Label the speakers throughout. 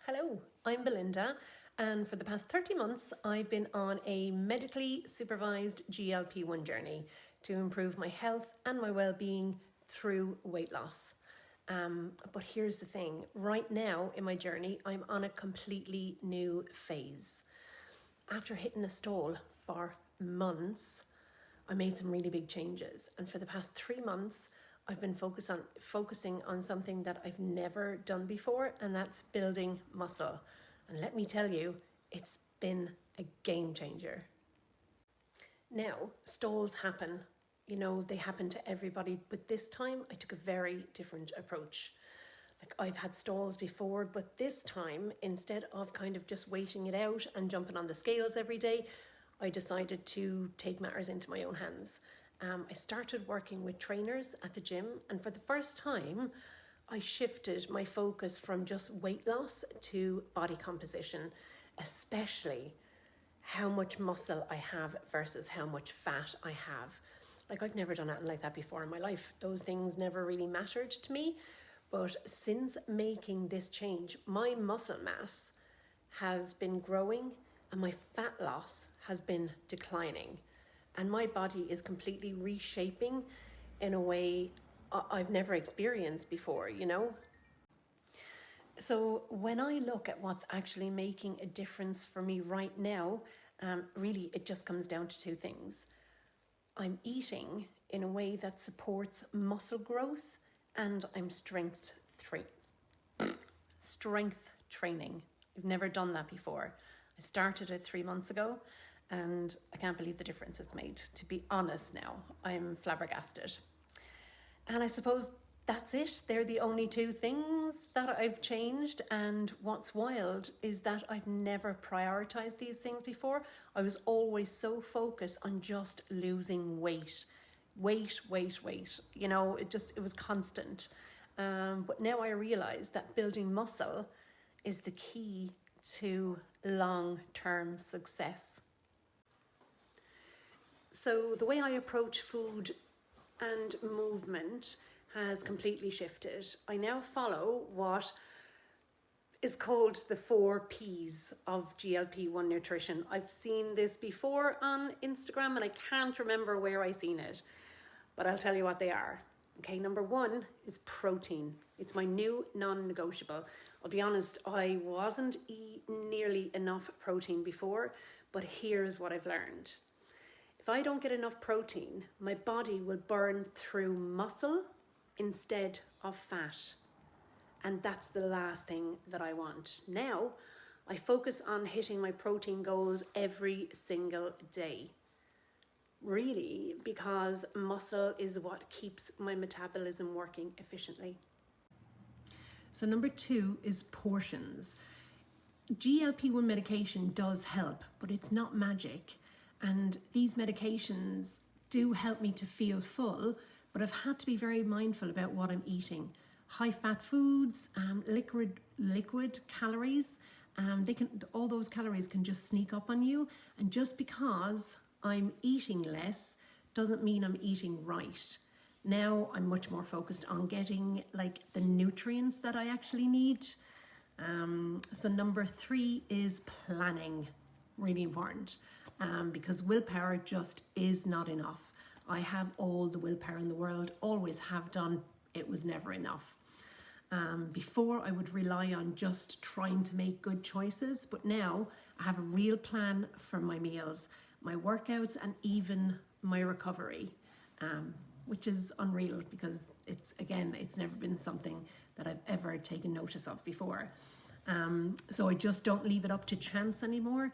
Speaker 1: Hello, I'm Belinda, and for the past 30 months, I've been on a medically supervised GLP-1 journey to improve my health and my well-being through weight loss. But here's the thing, right now in my journey, I'm on a completely new phase. After hitting a stall for months, I made some really big changes, and for the past 3 months, I've been focusing on something that I've never done before, and that's building muscle. And let me tell you, it's been a game changer. Now, stalls happen. They happen to everybody, but this time I took a very different approach. I've had stalls before, but this time, instead of kind of just waiting it out and jumping on the scales every day, I decided to take matters into my own hands. I started working with trainers at the gym, and for the first time, I shifted my focus from just weight loss to body composition, especially how much muscle I have versus how much fat I have. I've never done anything like that before in my life. Those things never really mattered to me. But since making this change, my muscle mass has been growing and my fat loss has been declining. And my body is completely reshaping in a way I've never experienced before, So when I look at what's actually making a difference for me right now, really it just comes down to two things. I'm eating in a way that supports muscle growth, and I'm strength training. I've never done that before. I started it 3 months ago, and I can't believe the difference it's made. To be honest now, I'm flabbergasted. And I suppose that's it. They're the only two things that I've changed. And what's wild is that I've never prioritized these things before. I was always so focused on just losing weight. Weight. It was constant. But now I realize that building muscle is the key to long-term success. So the way I approach food and movement has completely shifted. I now follow what is called the 4 Ps of GLP-1 nutrition. I've seen this before on Instagram and I can't remember where I seen it, but I'll tell you what they are. Okay, number 1 is protein. It's my new non-negotiable. I'll be honest, I wasn't eating nearly enough protein before, but here's what I've learned. If I don't get enough protein, my body will burn through muscle instead of fat. And that's the last thing that I want. Now, I focus on hitting my protein goals every single day. Really, because muscle is what keeps my metabolism working efficiently. So number 2 is portions. GLP-1 medication does help, but it's not magic. And these medications do help me to feel full, but I've had to be very mindful about what I'm eating. High fat foods, liquid calories, all those calories can just sneak up on you. And just because I'm eating less doesn't mean I'm eating right. Now I'm much more focused on getting the nutrients that I actually need. So number 3 is planning. Really important. Because willpower just is not enough. I have all the willpower in the world, always have done. It was never enough. Before I would rely on just trying to make good choices, but now I have a real plan for my meals, my workouts, and even my recovery, which is unreal because it's never been something that I've ever taken notice of before. So I just don't leave it up to chance anymore.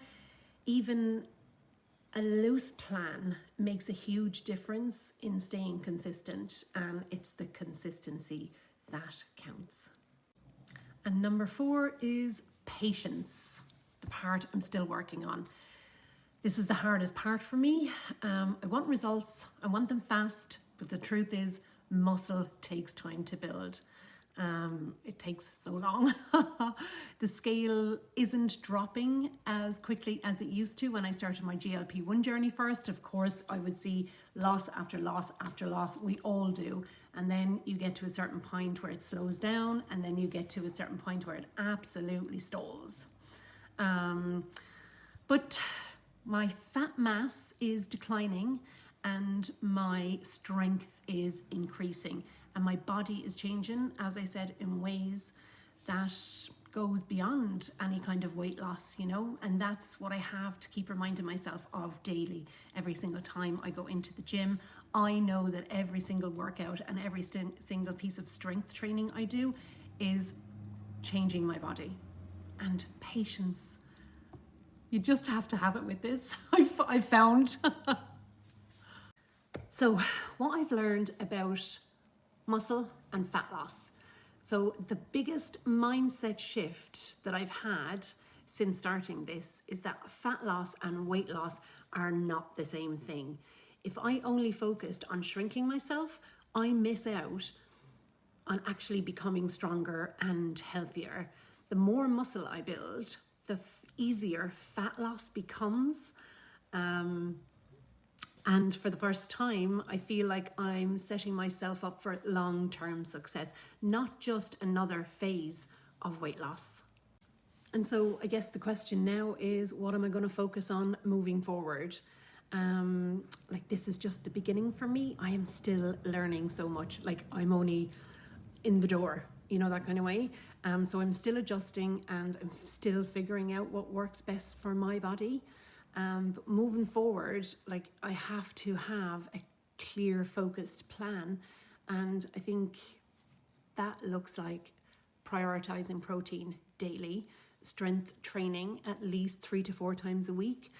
Speaker 1: Even a loose plan makes a huge difference in staying consistent, and it's the consistency that counts. And number 4 is patience, the part I'm still working on. This is the hardest part for me. I want results, I want them fast, but the truth is muscle takes time to build. It takes so long. The scale isn't dropping as quickly as it used to when I started my GLP-1 journey first. Of course, I would see loss after loss after loss. We all do. And then you get to a certain point where it slows down, and then you get to a certain point where it absolutely stalls. But my fat mass is declining and my strength is increasing, and my body is changing, as I said, in ways that goes beyond any kind of weight loss, you know. And that's what I have to keep reminding myself of daily. Every single time I go into the gym, I know that every single workout and every single piece of strength training I do is changing my body. And patience, you just have to have it with this. I've found. So what I've learned about muscle and fat loss. So the biggest mindset shift that I've had since starting this is that fat loss and weight loss are not the same thing. If I only focused on shrinking myself, I miss out on actually becoming stronger and healthier. The more muscle I build, the easier fat loss becomes. And for the first time, I feel like I'm setting myself up for long-term success, not just another phase of weight loss. And so I guess the question now is, what am I going to focus on moving forward? Like, this is just the beginning for me. I am still learning so much. Like, I'm only in the door, you know, that kind of way. So I'm still adjusting and I'm still figuring out what works best for my body. But moving forward, like, I have to have a clear, focused plan. And I think that looks like prioritizing protein daily, strength training at least 3 to 4 times a week,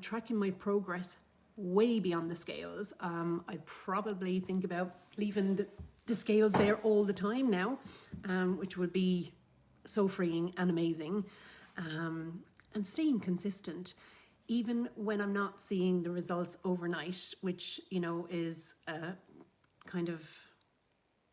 Speaker 1: tracking my progress way beyond the scales. I probably think about leaving the scales there all the time now, which would be so freeing and amazing. And staying consistent, even when I'm not seeing the results overnight, which, you know, is a kind of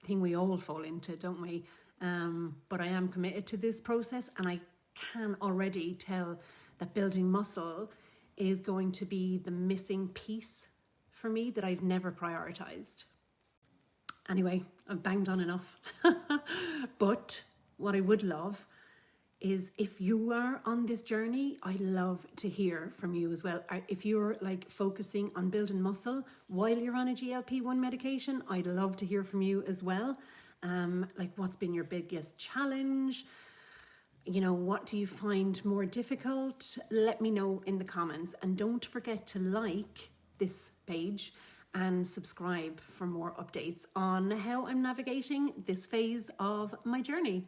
Speaker 1: thing we all fall into, don't we? But I am committed to this process, and I can already tell that building muscle is going to be the missing piece for me that I've never prioritized. Anyway, I've banged on enough. But what I would love is, if you are on this journey, I love to hear from you as well. If you're like focusing on building muscle while you're on a GLP-1 medication, I'd love to hear from you as well. Like, what's been your biggest challenge? You know, what do you find more difficult? Let me know in the comments, and don't forget to like this page and subscribe for more updates on how I'm navigating this phase of my journey.